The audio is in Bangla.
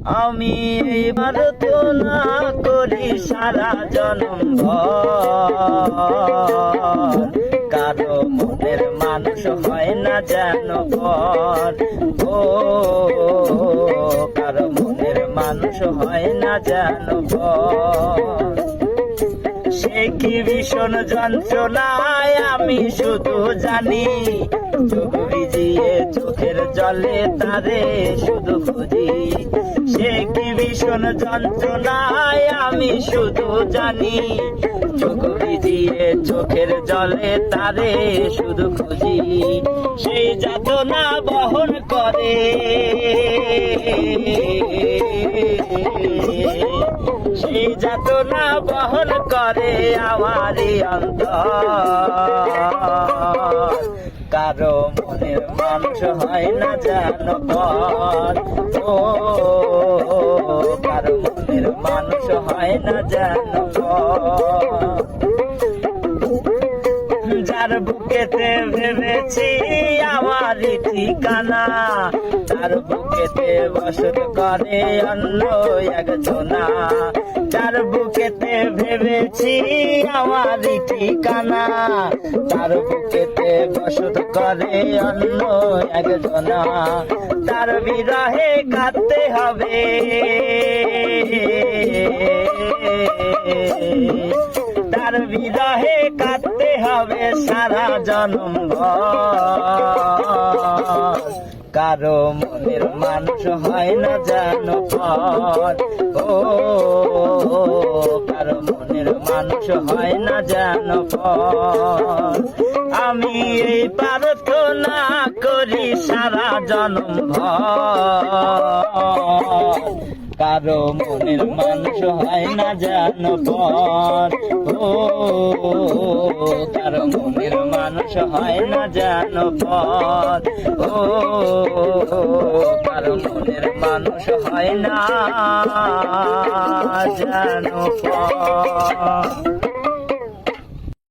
আমি এইবার তো না করি সারা জনম ভর, কারো মনের মানুষ হয় না যেন পর। ও কারো মনের মানুষ হয় না যেন পর। সে কি ভীষণ যন্ত্রণায় আমি শুধু জানি, চোখ ভিজিয়ে চোখের জলে তারে শুধু খুঁজি। সে কি ভীষণ যন্ত্রণায় আমি শুধু জানি, চোখ ভিজিয়ে চোখের জলে তারে শুধু খুঁজি। সেই যাতনা বহন করে, সেই যাতনা বহন করে আমারই অন্তর। কারো মনের মানুষ হয় না যেন পর। ও কারো মনের মানুষ হয় না যেন পর। যার বুকেতে ভেবেছি আমারই ঠিকানা, তার বুকেতে বসত করে অন্য একজনা। যার বুকেতে ভেবেছি আমারই ঠিকানা, তার বুকেতে বসত করে অন্য একজনা। তার বিরহে কাঁদতে হবে, তার বিরহে কাঁদতে হবে সারা জনম ভর। কারো মনের মানুষ হয় না যেন পর। ও কারো মনের মানুষ হয় না যেন পর। আমি এই প্রার্থনা করি সারা জনম ভর, কারো মনের মানুষ হয় না যেন পর। ও কারো মনের মানুষ হয় না যেন পর। ও কারো মনের মানুষ হয় না যেন পর।